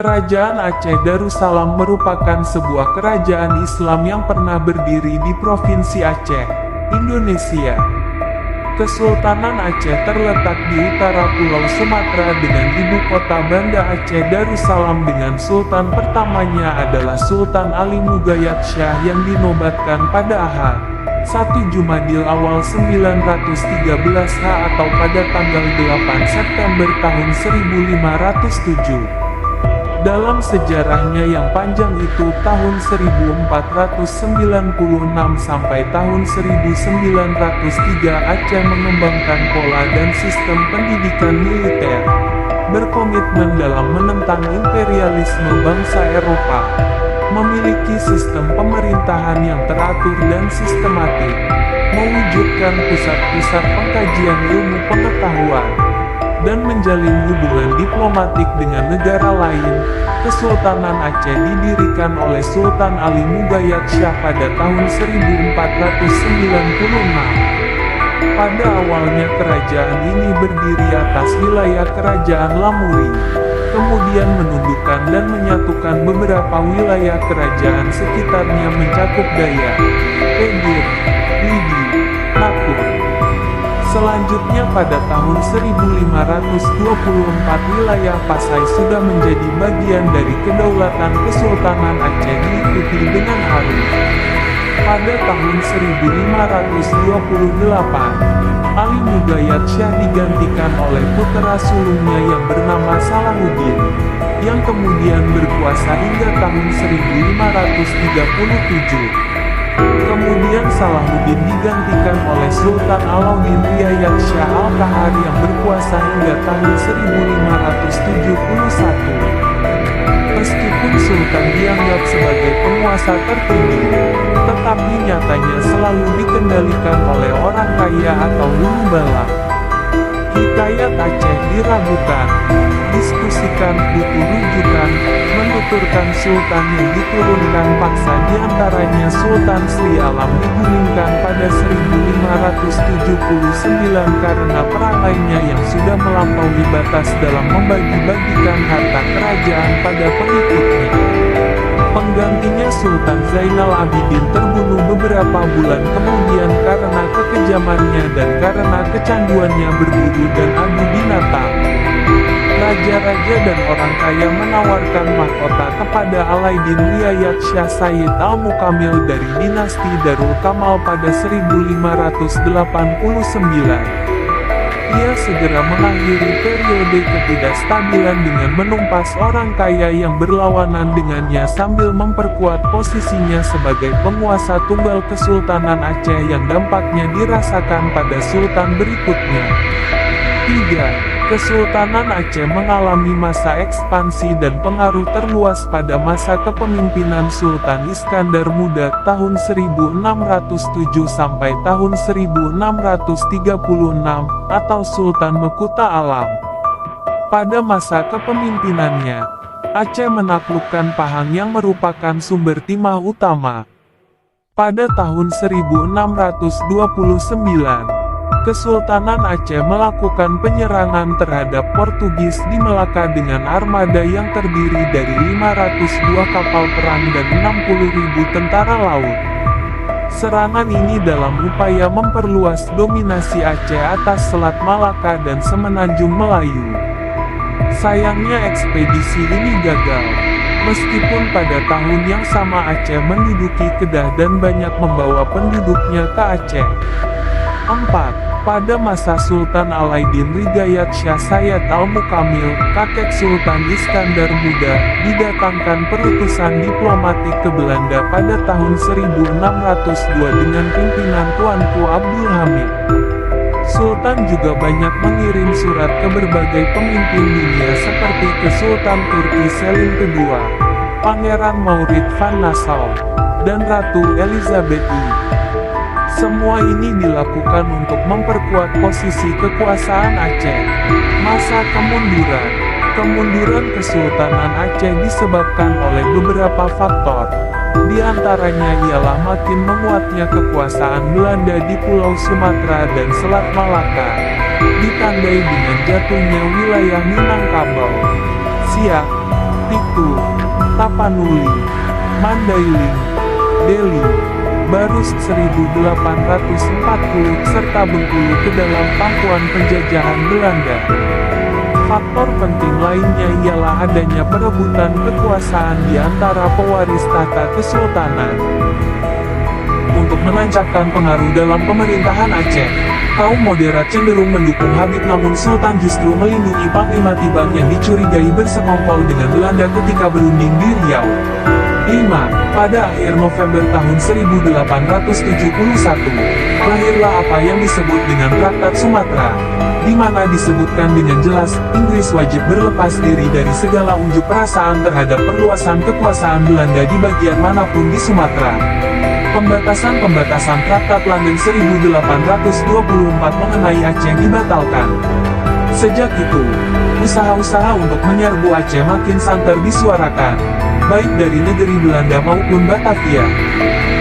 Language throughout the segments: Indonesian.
Kerajaan Aceh Darussalam merupakan sebuah kerajaan Islam yang pernah berdiri di Provinsi Aceh, Indonesia. Kesultanan Aceh terletak di utara Pulau Sumatera dengan ibu kota Banda Aceh Darussalam, dengan sultan pertamanya adalah Sultan Ali Mugayat Syah yang dinobatkan pada Ahad 1 Jumadil awal 913 H atau pada tanggal 8 September tahun 1507. Dalam sejarahnya yang panjang itu, tahun 1496 sampai tahun 1903 Aceh mengembangkan pola dan sistem pendidikan militer, berkomitmen dalam menentang imperialisme bangsa Eropa, memiliki sistem pemerintahan yang teratur dan sistematik, mewujudkan pusat-pusat pengkajian ilmu pengetahuan, dan menjalin hubungan diplomatik dengan negara lain. Kesultanan Aceh didirikan oleh Sultan Ali Mugayat Syah pada tahun 1496. Pada awalnya kerajaan ini berdiri atas wilayah kerajaan Lamuri, kemudian menundukkan dan menyatukan beberapa wilayah kerajaan sekitarnya mencakup Dayak, Pegir, Lidi, Nakur. Selanjutnya pada tahun 1524 wilayah Pasai sudah menjadi bagian dari kedaulatan Kesultanan Aceh, diikuti dengan harum. Pada tahun 1528, Ali Mugayat Syah digantikan oleh putra sulungnya yang bernama Salahuddin, yang kemudian berkuasa hingga tahun 1537. Kemudian Salahuddin digantikan oleh Sultan Alauddin Riayat Syah Al-Kahar yang berkuasa hingga tahun 1571. Meskipun Sultan dianggap sebagai penguasa tertinggi, tetapi nyatanya selalu dikendalikan oleh orang kaya atau hulu bala. Hikayat Aceh diragukan, diskusikan, butuh rujukan, menuturkan sultan yang diturunkan paksa diantaranya Sultan Sri Alam digulingkan pada 1579 karena perangainya yang sudah melampaui batas dalam membagi-bagikan harta kerajaan pada pengikutnya. Penggantinya Sultan Zainal Abidin terbunuh beberapa bulan kemudian karena kekejamannya dan karena kecanduannya berburu dan adu binatang. Raja-raja dan orang kaya menawarkan mahkota kepada Alauddin Riayat Syah Sayyid Al-Mukamil dari dinasti Darul Kamal pada 1589. Ia segera mengakhiri periode ketidakstabilan dengan menumpas orang kaya yang berlawanan dengannya sambil memperkuat posisinya sebagai penguasa tunggal Kesultanan Aceh yang dampaknya dirasakan pada sultan berikutnya. 3. Kesultanan Aceh mengalami masa ekspansi dan pengaruh terluas pada masa kepemimpinan Sultan Iskandar Muda tahun 1607 sampai tahun 1636 atau Sultan Mekuta Alam. Pada masa kepemimpinannya, Aceh menaklukkan Pahang yang merupakan sumber timah utama. Pada tahun 1629, Kesultanan Aceh melakukan penyerangan terhadap Portugis di Melaka dengan armada yang terdiri dari 500 buah kapal perang dan 60.000 tentara laut. Serangan ini dalam upaya memperluas dominasi Aceh atas Selat Malaka dan Semenanjung Melayu. Sayangnya ekspedisi ini gagal. Meskipun pada tahun yang sama Aceh menduduki Kedah dan banyak membawa penduduknya ke Aceh. 4. Pada masa Sultan Alauddin Riayat Syah Sayyid Al-Mukamil, kakek Sultan Iskandar Muda, didatangkan perutusan diplomatik ke Belanda pada tahun 1602 dengan pimpinan Tuanku Abdul Hamid. Sultan juga banyak mengirim surat ke berbagai pemimpin dunia seperti ke Sultan Turki Selim II, Pangeran Maurits van Nassau, dan Ratu Elizabeth I. Semua ini dilakukan untuk memperkuat posisi kekuasaan Aceh. Masa kemunduran. Kemunduran Kesultanan Aceh disebabkan oleh beberapa faktor. Di antaranya ialah makin menguatnya kekuasaan Belanda di Pulau Sumatera dan Selat Malaka, ditandai dengan jatuhnya wilayah Minangkabau, Siak, Tikul, Tapanuli, Mandailing, Delhi, Barus 1840 serta Bengkulu ke dalam pangkuan penjajahan Belanda. Faktor penting lainnya ialah adanya perebutan kekuasaan di antara pewaris tahta kesultanan. Untuk menancapkan pengaruh dalam pemerintahan Aceh, kaum moderat cenderung mendukung Habib, namun Sultan justru melindungi Panglima Tibang yang dicurigai bersekongkol dengan Belanda ketika berunding di Riau. 5. Pada akhir November tahun 1871, lahirlah apa yang disebut dengan Traktat Sumatera, di mana disebutkan dengan jelas, Inggris wajib berlepas diri dari segala unjuk perasaan terhadap perluasan kekuasaan Belanda di bagian manapun di Sumatera. Pembatasan-pembatasan Traktat London 1824 mengenai Aceh dibatalkan. Sejak itu, usaha-usaha untuk menyerbu Aceh makin santer disuarakan, baik dari negeri Belanda maupun Batavia.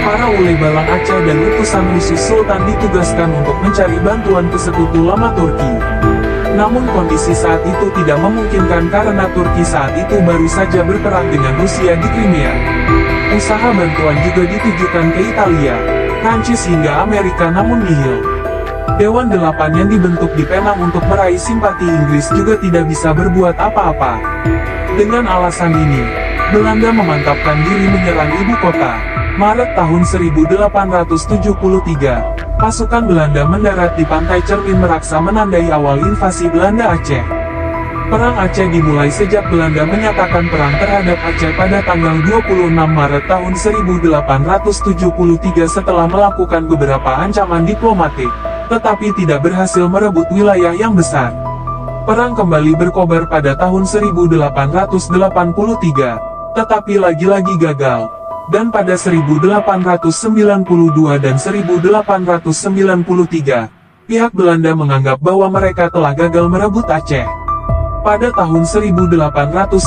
Para uleh balang Aceh dan utusan khusus Sultan ditugaskan untuk mencari bantuan ke Sekutu Lama Turki. Namun kondisi saat itu tidak memungkinkan karena Turki saat itu baru saja berperang dengan Rusia di Crimea. Usaha bantuan juga ditujukan ke Italia, Prancis hingga Amerika, namun nihil. Dewan Delapan yang dibentuk di Penang untuk meraih simpati Inggris juga tidak bisa berbuat apa-apa. Dengan alasan ini, Belanda memantapkan diri menyerang ibu kota. Maret tahun 1873, pasukan Belanda mendarat di pantai Cermin Meraksa menandai awal invasi Belanda Aceh. Perang Aceh dimulai sejak Belanda menyatakan perang terhadap Aceh pada tanggal 26 Maret tahun 1873 setelah melakukan beberapa ancaman diplomatik, tetapi tidak berhasil merebut wilayah yang besar. Perang kembali berkobar pada tahun 1883, tetapi lagi-lagi gagal. Dan pada 1892 dan 1893, pihak Belanda menganggap bahwa mereka telah gagal merebut Aceh. Pada tahun 1896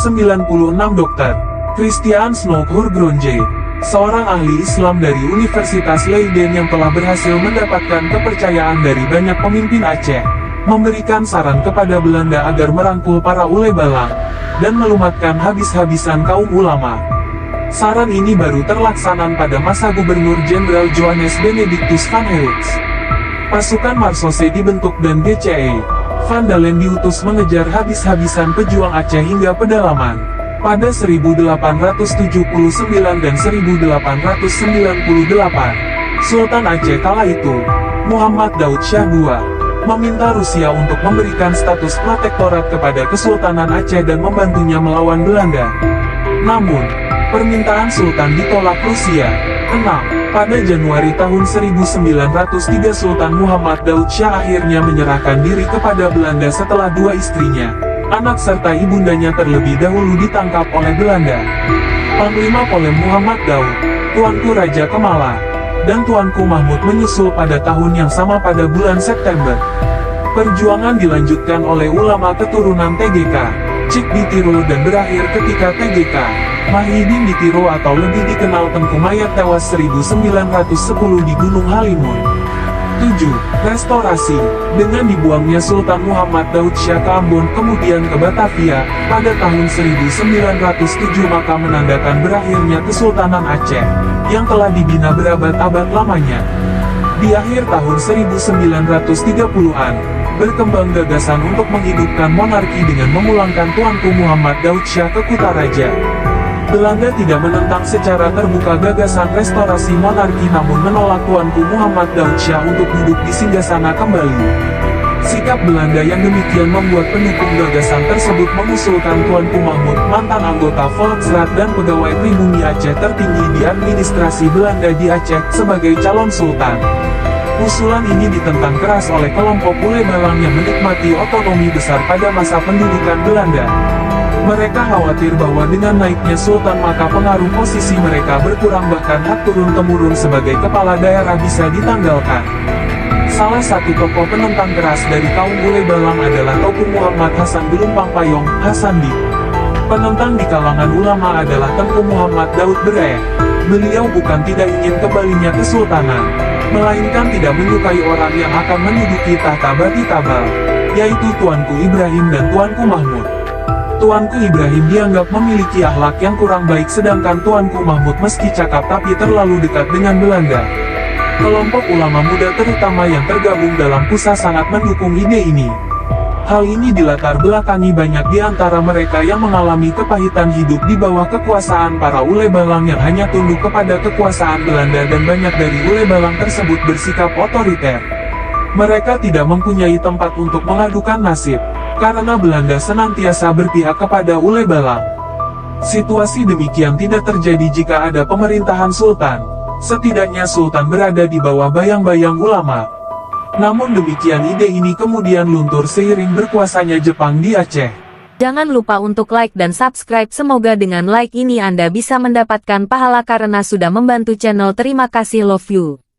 Dr. Christian Snoeck-Hurgronje, seorang ahli Islam dari Universitas Leiden yang telah berhasil mendapatkan kepercayaan dari banyak pemimpin Aceh, memberikan saran kepada Belanda agar merangkul para uleh balang, dan melumatkan habis-habisan kaum ulama. Saran ini baru terlaksana pada masa Gubernur Jenderal Johannes Benedictus van Heijs. Pasukan Marsose dibentuk dan GCE Van Dalen diutus mengejar habis-habisan pejuang Aceh hingga pedalaman. Pada 1879 dan 1898, Sultan Aceh kala itu, Muhammad Daud Shah II, meminta Rusia untuk memberikan status protektorat kepada Kesultanan Aceh dan membantunya melawan Belanda. Namun, permintaan Sultan ditolak Rusia. 6. Pada Januari tahun 1903 Sultan Muhammad Daud Shah akhirnya menyerahkan diri kepada Belanda setelah dua istrinya, anak serta ibundanya terlebih dahulu ditangkap oleh Belanda. Panglima Polem Muhammad Daud, Tuanku Raja Kemala, dan Tuanku Mahmud menyusul pada tahun yang sama pada bulan September. Perjuangan dilanjutkan oleh ulama keturunan TGK, Cik Ditiro dan berakhir ketika TGK, Mahidin Ditiro atau lebih dikenal Tengku Mayat tewas 1910 di Gunung Halimun. 7. Restorasi. Dengan dibuangnya Sultan Muhammad Daud Shah ke Ambon kemudian ke Batavia, pada tahun 1907 maka menandakan berakhirnya Kesultanan Aceh, yang telah dibina berabad-abad lamanya. Di akhir tahun 1930-an, berkembang gagasan untuk menghidupkan monarki dengan memulangkan Tuanku Muhammad Daud Shah ke Kutaraja. Belanda tidak menentang secara terbuka gagasan restorasi monarki namun menolak Tuanku Muhammad Daud Shah untuk duduk di singgasana kembali. Sikap Belanda yang demikian membuat pendukung gagasan tersebut mengusulkan Tuanku Mahmud, mantan anggota Volksraad dan pegawai pribumi Aceh tertinggi di administrasi Belanda di Aceh, sebagai calon sultan. Usulan ini ditentang keras oleh kelompok uleh balang yang menikmati otonomi besar pada masa pendudukan Belanda. Mereka khawatir bahwa dengan naiknya sultan maka pengaruh posisi mereka berkurang, bahkan hak turun-temurun sebagai kepala daerah bisa ditanggalkan. Salah satu tokoh penentang keras dari kaum uleh balang adalah Teuku Muhammad Hasan Gelumpang Payong, Hasandi. Penentang di kalangan ulama adalah Tengku Muhammad Daud Beraeh. Beliau bukan tidak ingin kembalinya kesultanan, melainkan tidak menyukai orang yang akan menduduki tahta Bati Tabal, yaitu Tuanku Ibrahim dan Tuanku Mahmud. Tuanku Ibrahim dianggap memiliki akhlak yang kurang baik sedangkan Tuanku Mahmud meski cakap tapi terlalu dekat dengan Belanda. Kelompok ulama muda terutama yang tergabung dalam PUSA sangat mendukung ide ini. Hal ini dilatar belakangi banyak di antara mereka yang mengalami kepahitan hidup di bawah kekuasaan para Ulebalang yang hanya tunduk kepada kekuasaan Belanda dan banyak dari Ulebalang tersebut bersikap otoriter. Mereka tidak mempunyai tempat untuk mengadukan nasib, karena Belanda senantiasa berpihak kepada Ulebalang. Situasi demikian tidak terjadi jika ada pemerintahan sultan. Setidaknya sultan berada di bawah bayang-bayang ulama. Namun demikian ide ini kemudian luntur seiring berkuasanya Jepang di Aceh. Jangan lupa untuk like dan subscribe. Semoga dengan like ini Anda bisa mendapatkan pahala karena sudah membantu channel. Terima kasih, love you.